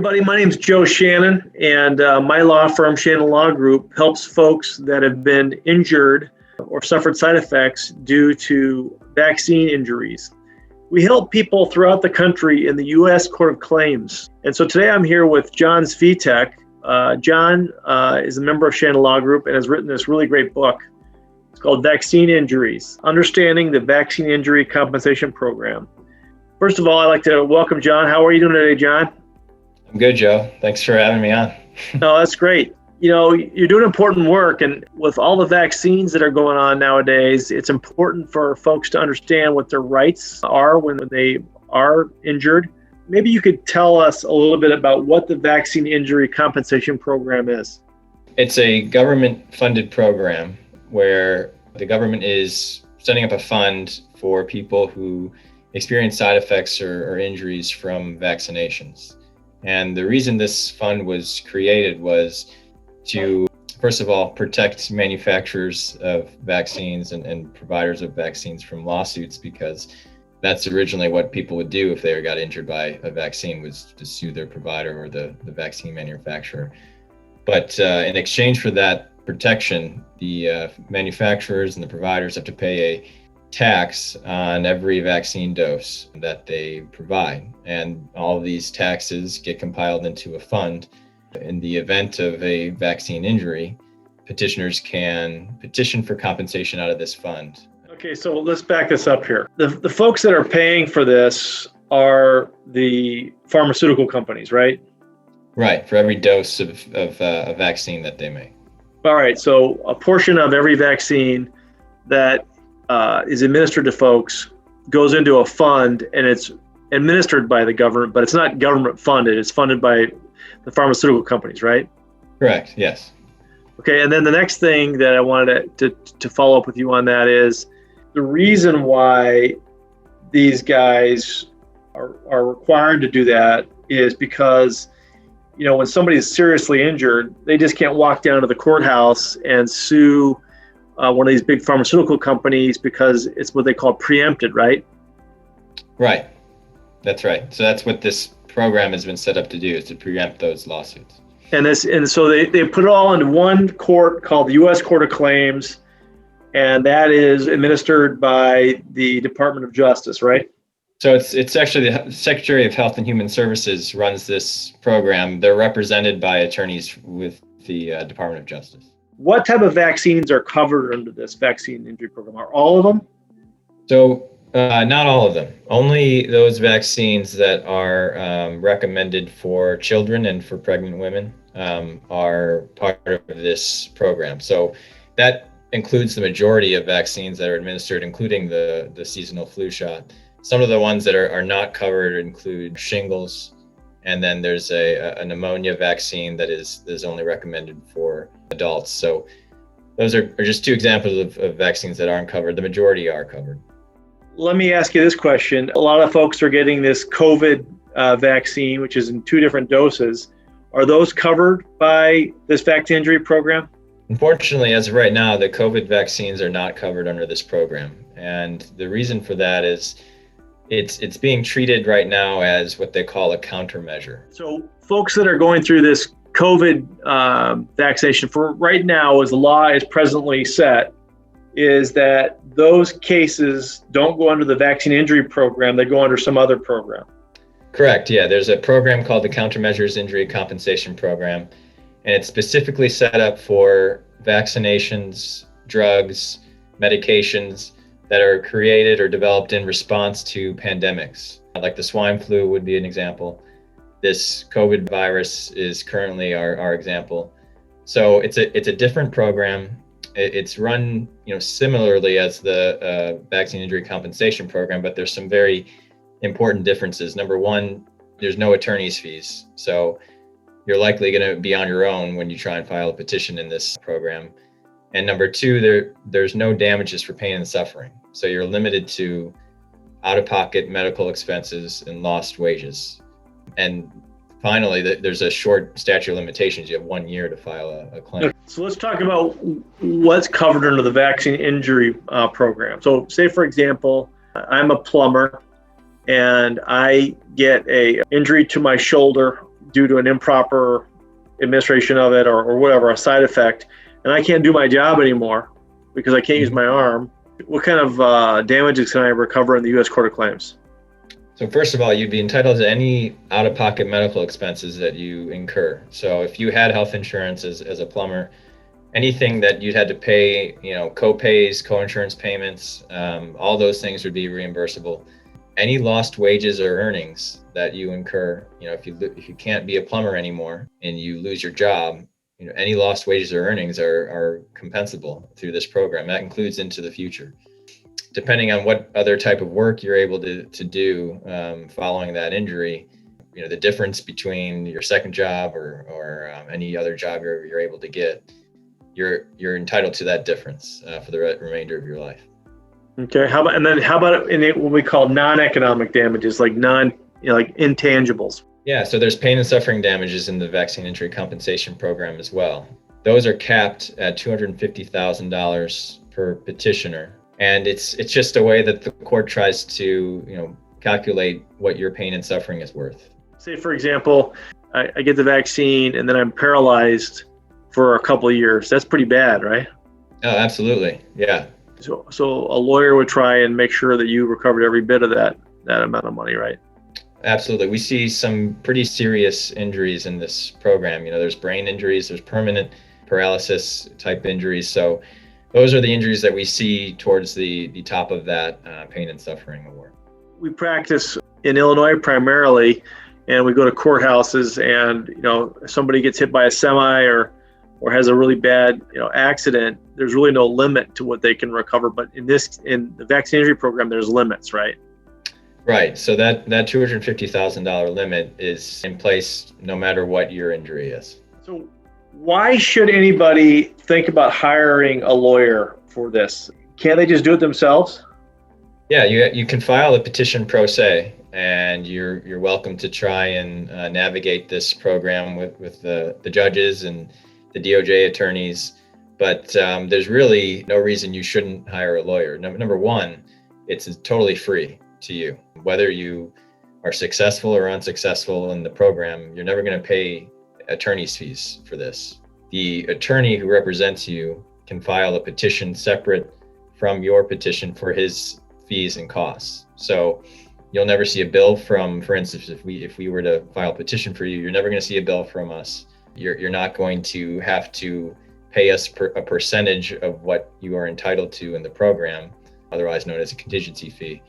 everybody. My name is Joe Shannon, and my law firm, Shannon Law Group, helps folks that have been injured or suffered side effects due to vaccine injuries. We help people throughout the country in the U.S. Court of Claims. And so today I'm here with John Svitak. John is a member of Shannon Law Group and has written this really great book. It's called Vaccine Injuries, Understanding the Vaccine Injury Compensation Program. First of all, I'd like to welcome John. How are you doing today, John? I'm good, Joe. Thanks for having me on. No, that's great. You know, you're doing important work, and with all the vaccines that are going on nowadays, it's important for folks to understand what their rights are when they are injured. Maybe you could tell us a little bit about what the Vaccine Injury Compensation Program is. It's a government-funded program where the government is setting up a fund for people who experience side effects or injuries from vaccinations. And the reason this fund was created was to, first of all, protect manufacturers of vaccines and providers of vaccines from lawsuits, because that's originally what people would do if they got injured by a vaccine, was to sue their provider or the vaccine manufacturer. But in exchange for that protection, the manufacturers and the providers have to pay a tax on every vaccine dose that they provide. And all of these taxes get compiled into a fund. In the event of a vaccine injury, petitioners can petition for compensation out of this fund. Okay, so let's back this up here. The folks that are paying for this are the pharmaceutical companies, right? Right, for every dose of a vaccine that they make. All right, so a portion of every vaccine that is administered to folks goes into a fund, and it's administered by the government, but it's not government funded. It's funded by the pharmaceutical companies, right? Correct, yes. Okay, and then the next thing that I wanted to follow up with you on that is the reason why these guys are required to do that is because, you know, when somebody is seriously injured, they just can't walk down to the courthouse and sue one of these big pharmaceutical companies because it's what they call preempted, right? Right. That's right. So that's what this program has been set up to do, is to preempt those lawsuits. And so they put it all into one court called the U.S. Court of Claims, and that is administered by the Department of Justice, right? So it's actually the Secretary of Health and Human Services runs this program. They're represented by attorneys with the Department of Justice. What type of vaccines are covered under this vaccine injury program? Are all of them? So not all of them. Only those vaccines that are recommended for children and for pregnant women are part of this program. So that includes the majority of vaccines that are administered, including the seasonal flu shot. Some of the ones that are not covered include shingles, and then there's a pneumonia vaccine that is only recommended for adults. So those are just two examples of vaccines that aren't covered. The majority are covered. Let me ask you this question. A lot of folks are getting this COVID vaccine, which is in 2 different doses. Are those covered by this vaccine injury program? Unfortunately, as of right now, the COVID vaccines are not covered under this program. And the reason for that is it's being treated right now as what they call a countermeasure. So folks that are going through this COVID vaccination, for right now, as the law is presently set, is that those cases don't go under the vaccine injury program, they go under some other program. Correct, yeah. There's a program called the Countermeasures Injury Compensation Program, and it's specifically set up for vaccinations, drugs, medications that are created or developed in response to pandemics. Like the swine flu would be an example. This COVID virus is currently our example. So it's a different program. It's run, similarly as the Vaccine Injury Compensation Program, but there's some very important differeces. Number one, there's no attorney's fees. So you're likely going to be on your own when you try and file a petition in this program. And number two, there's no damages for pain and suffering. So you're limited to out-of-pocket medical expenses and lost wages. And finally, there's a short statute of limitations. You have 1 year to file a claim. So let's talk about what's covered under the vaccine injury program. So say, for example, I'm a plumber and I get a injury to my shoulder due to an improper administration of it or whatever, a side effect, and I can't do my job anymore because I can't use my arm, what kind of damages can I recover in the U.S. Court of Claims? So first of all, you'd be entitled to any out-of-pocket medical expenses that you incur. So if you had health insurance as a plumber, anything that you'd had to pay, co-pays, co-insurance payments, all those things would be reimbursable. Any lost wages or earnings that you incur, if you can't be a plumber anymore and you lose your job, any lost wages or earnings are compensable through this program. That includes into the future. Depending on what other type of work you're able to do following that injury, the difference between your second job or any other job you're able to get, you're entitled to that difference for the remainder of your life. Okay. How about what we call non-economic damages, like like intangibles? Yeah. So there's pain and suffering damages in the vaccine injury compensation program as well. Those are capped at $250,000 per petitioner. And it's just a way that the court tries to, calculate what your pain and suffering is worth. Say, for example, I get the vaccine and then I'm paralyzed for a couple of years. That's pretty bad, right? Oh, absolutely. Yeah. So a lawyer would try and make sure that you recovered every bit of that amount of money, right? Absolutely. We see some pretty serious injuries in this program. There's brain injuries, there's permanent paralysis type injuries. So those are the injuries that we see towards the top of that pain and suffering award. We practice in Illinois primarily, and we go to courthouses, and somebody gets hit by a semi or has a really bad accident. There's really no limit to what they can recover, but in the vaccine injury program, there's limits, right? Right. So that $250,000 limit is in place no matter what your injury is. So why should anybody think about hiring a lawyer for this? Can't they just do it themselves? Yeah, you can file a petition pro se, and you're welcome to try and navigate this program with the judges and the DOJ attorneys. But there's really no reason you shouldn't hire a lawyer. Number one, it's totally free to you. Whether you are successful or unsuccessful in the program, you're never going to pay attorney's fees for this. The attorney who represents you can file a petition separate from your petition for his fees and costs. So you'll never see a bill from, for instance, if we were to file a petition for you, you're never going to see a bill from us. You're not going to have to pay us a percentage of what you are entitled to in the program, otherwise known as a contingency fee.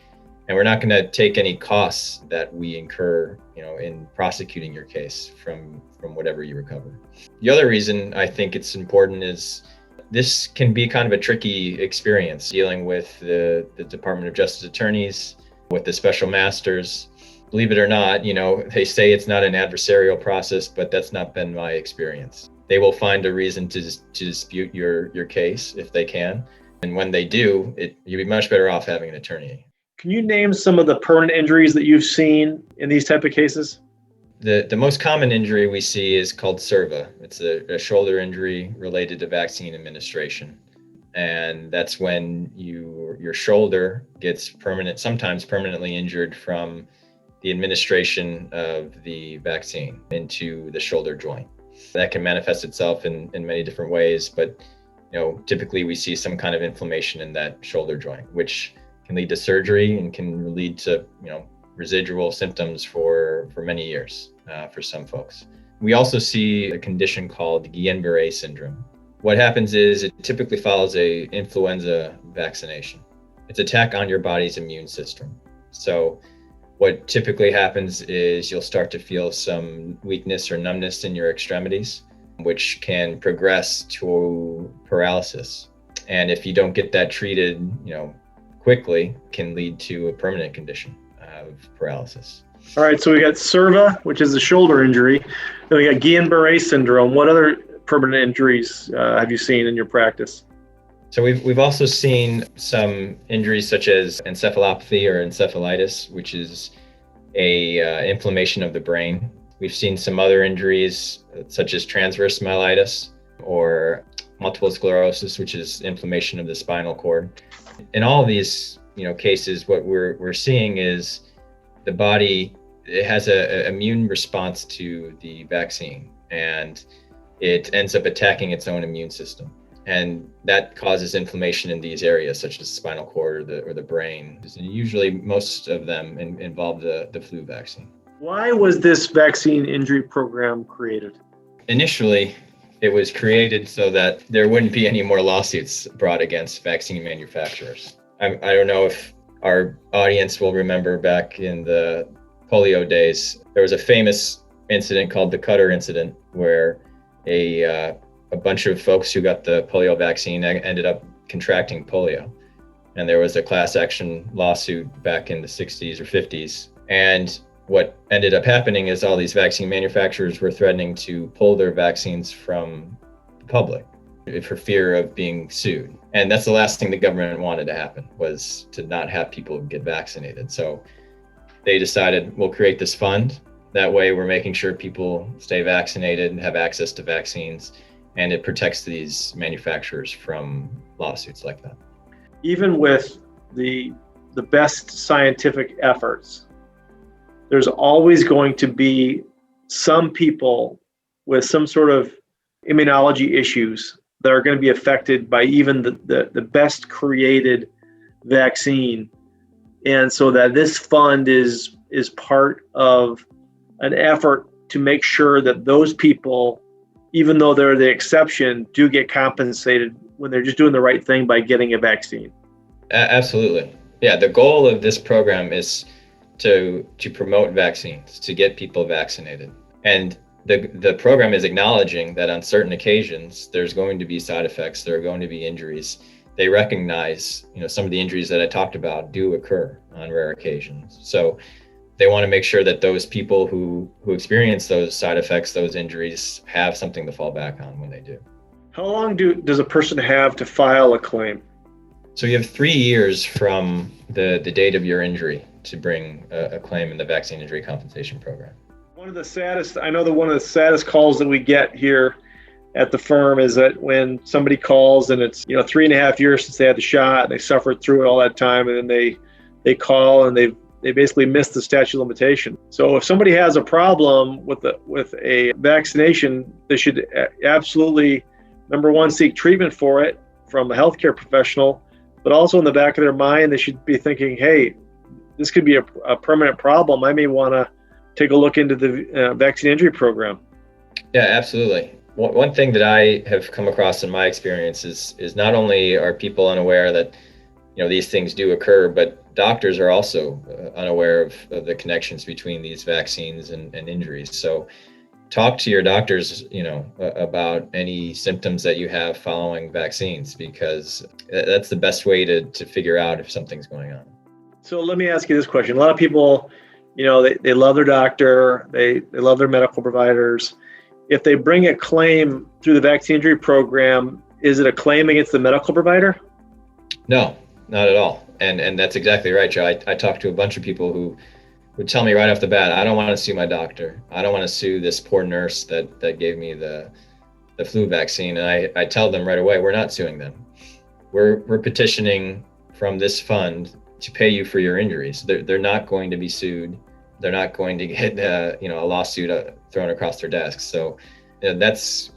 And we're not going to take any costs that we incur, in prosecuting your case from whatever you recover. The other reason I think it's important is this can be kind of a tricky experience dealing with the Department of Justice attorneys, with the special masters. Believe it or not, they say it's not an adversarial process, but that's not been my experience. They will find a reason to dispute your case if they can. And when they do, you'd be much better off having an attorney. Can you name some of the permanent injuries that you've seen in these type of cases? The most common injury we see is called SIRVA. It's a shoulder injury related to vaccine administration. And that's when your shoulder gets sometimes permanently injured from the administration of the vaccine into the shoulder joint. That can manifest itself in many different ways, but typically we see some kind of inflammation in that shoulder joint, which can lead to surgery and can lead to residual symptoms for many years for some folks. We also see a condition called Guillain-Barré syndrome. What happens is it typically follows a influenza vaccination. It's an attack on your body's immune system. So what typically happens is you'll start to feel some weakness or numbness in your extremities, which can progress to paralysis. And if you don't get that treated, quickly, can lead to a permanent condition of paralysis. All right, so we got SIRVA, which is a shoulder injury. Then we got Guillain-Barré syndrome. What other permanent injuries have you seen in your practice? So we've also seen some injuries such as encephalopathy or encephalitis, which is a inflammation of the brain. We've seen some other injuries such as transverse myelitis or multiple sclerosis, which is inflammation of the spinal cord. In all of these cases, what we're seeing is the body it has a immune response to the vaccine, and it ends up attacking its own immune system. And that causes inflammation in these areas, such as the spinal cord or the brain. And usually most of them involve the flu vaccine. Why was this vaccine injury program created? Initially, it was created so that there wouldn't be any more lawsuits brought against vaccine manufacturers. I don't know if our audience will remember back in the polio days, there was a famous incident called the Cutter incident, where a bunch of folks who got the polio vaccine ended up contracting polio. And there was a class action lawsuit back in the 60s or 50s. And what ended up happening is all these vaccine manufacturers were threatening to pull their vaccines from the public for fear of being sued. And that's the last thing the government wanted to happen, was to not have people get vaccinated. So they decided, we'll create this fund. That way we're making sure people stay vaccinated and have access to vaccines, and it protects these manufacturers from lawsuits like that. Even with the best scientific efforts, there's always going to be some people with some sort of immunology issues that are going to be affected by even the best created vaccine. And so that this fund is part of an effort to make sure that those people, even though they're the exception, do get compensated when they're just doing the right thing by getting a vaccine. Absolutely. Yeah, the goal of this program is to promote vaccines, to get people vaccinated. And the program is acknowledging that on certain occasions, there's going to be side effects, there are going to be injuries. They recognize, some of the injuries that I talked about do occur on rare occasions. So they want to make sure that those people who experience those side effects, those injuries, have something to fall back on when they do. How long does a person have to file a claim? So you have 3 years from the date of your injury to bring a claim in the Vaccine Injury Compensation Program. One of the saddest calls that we get here at the firm is that when somebody calls and it's 3.5 years since they had the shot, and they suffered through it all that time, and then they call and they basically missed the statute of limitation. So if somebody has a problem with a vaccination, they should absolutely, number one, seek treatment for it from a healthcare professional, but also in the back of their mind, they should be thinking, hey, this could be a permanent problem. I may want to take a look into the vaccine injury program. Yeah, absolutely. One thing that I have come across in my experience is not only are people unaware that these things do occur, but doctors are also unaware of the connections between these vaccines and injuries. So talk to your doctors, about any symptoms that you have following vaccines, because that's the best way to figure out if something's going on. So let me ask you this question. A lot of people, they love their doctor, they love their medical providers. If they bring a claim through the vaccine injury program, is it a claim against the medical provider? No, not at all. And that's exactly right, Joe. I talked to a bunch of people who would tell me right off the bat, I don't want to sue my doctor. I don't want to sue this poor nurse that gave me the flu vaccine. And I tell them right away, we're not suing them. We're petitioning from this fund to pay you for your injuries. They're not going to be sued. They're not going to get a lawsuit thrown across their desks. So that's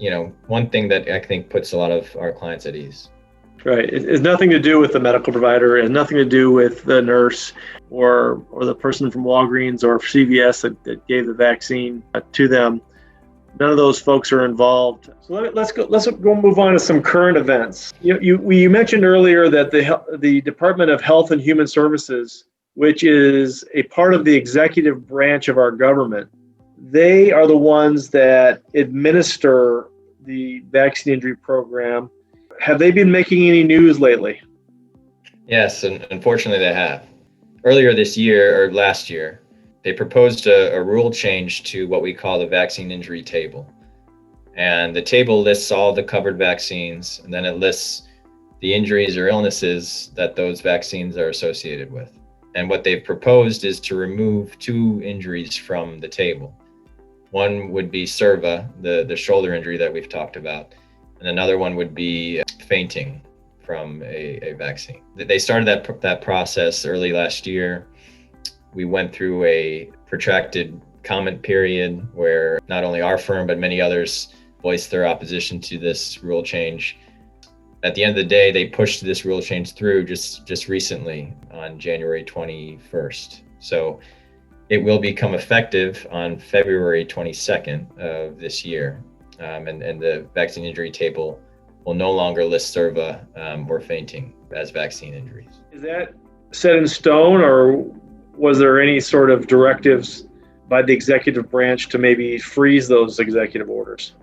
one thing that I think puts a lot of our clients at ease. Right. It's nothing to do with the medical provider. It has nothing to do with the nurse or the person from Walgreens or CVS that gave the vaccine to them. None of those folks are involved. So let's go move on to some current events. You mentioned earlier that the Department of Health and Human Services, which is a part of the executive branch of our government, they are the ones that administer the vaccine injury program. Have they been making any news lately? Yes, and unfortunately they have. Earlier this year, or last year, they proposed a rule change to what we call the vaccine injury table. And the table lists all the covered vaccines, and then it lists the injuries or illnesses that those vaccines are associated with. And what they've proposed is to remove 2 injuries from the table. One would be SIRVA, the shoulder injury that we've talked about, and another one would be fainting from a vaccine. They started that process early last year. We went through a protracted comment period where not only our firm, but many others voiced their opposition to this rule change. At the end of the day, they pushed this rule change through just recently on January 21st. So it will become effective on February 22nd of this year. And the vaccine injury table will no longer list SIRVA or fainting as vaccine injuries. Is that set in stone, or was there any sort of directives by the executive branch to maybe freeze those executive orders?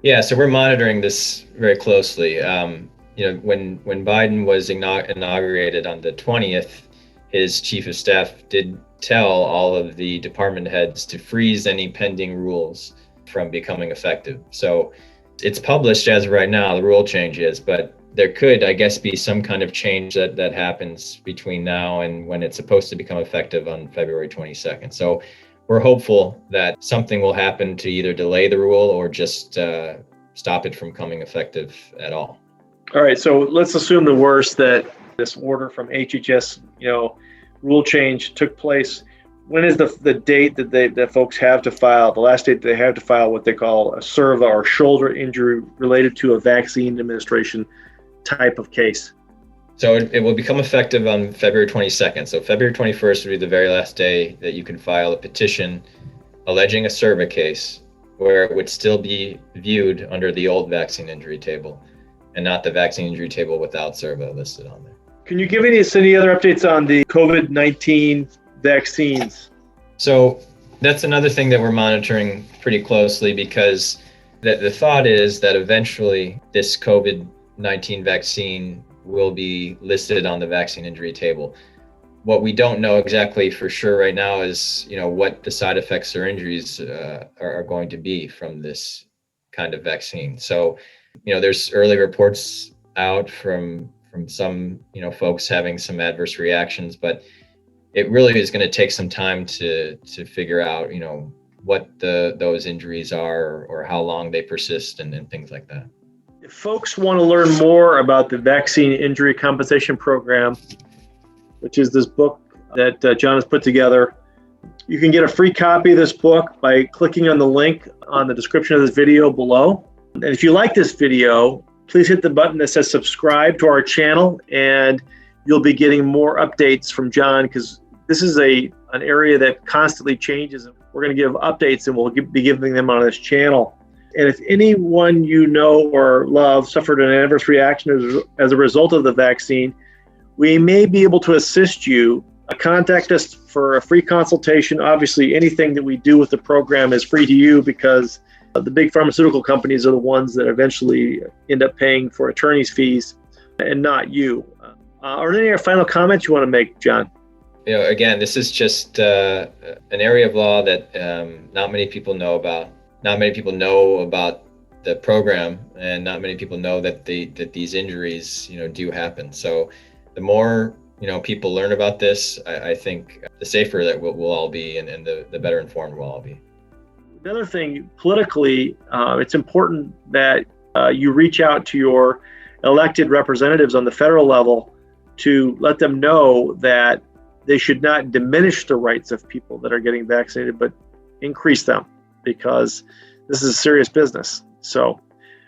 Yeah, so we're monitoring this very closely. When Biden was inaugurated on the 20th, his chief of staff did tell all of the department heads to freeze any pending rules from becoming effective. So it's published as of right now, the rule change is, but there could, I guess, be some kind of change that happens between now and when it's supposed to become effective on February 22nd. So we're hopeful that something will happen to either delay the rule or just stop it from coming effective at all. All right, so let's assume the worst, that this order from HHS, rule change took place. When is the date that folks have to file, the last date they have to file what they call a SIRVA or shoulder injury related to a vaccine administration type of case? So it will become effective on February 22nd. So February 21st would be the very last day that you can file a petition alleging a SIRVA case where it would still be viewed under the old vaccine injury table and not the vaccine injury table without SIRVA listed on there. Can you give us any other updates on the COVID-19 vaccines? So that's another thing that we're monitoring pretty closely, because the thought is that eventually this COVID-19 vaccine will be listed on the vaccine injury table. What we don't know exactly for sure right now is, what the side effects or injuries are going to be from this kind of vaccine. So, there's early reports out from some, folks having some adverse reactions, but it really is going to take some time to figure out, what those injuries are or how long they persist and things like that. If folks want to learn more about the Vaccine Injury Compensation Program, which is this book that John has put together, you can get a free copy of this book by clicking on the link on the description of this video below. And if you like this video, please hit the button that says subscribe to our channel, and you'll be getting more updates from John, because this is an area that constantly changes. We're going to give updates, and we'll be giving them on this channel. And if anyone you know or love suffered an adverse reaction as a result of the vaccine, we may be able to assist you. Contact us for a free consultation. Obviously, anything that we do with the program is free to you, because the big pharmaceutical companies are the ones that eventually end up paying for attorney's fees and not you. Are there any final comments you want to make, John? Again, this is just an area of law that not many people know about. Not many people know about the program, and not many people know that these injuries, do happen. So the more, people learn about this, I think the safer that we'll all be, and the better informed we'll all be. The other thing, politically, it's important that you reach out to your elected representatives on the federal level to let them know that they should not diminish the rights of people that are getting vaccinated, but increase them, because this is a serious business. So,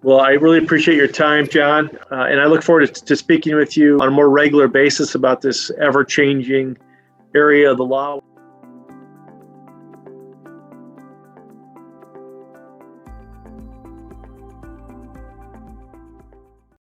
well, I really appreciate your time, John, and I look forward to speaking with you on a more regular basis about this ever-changing area of the law.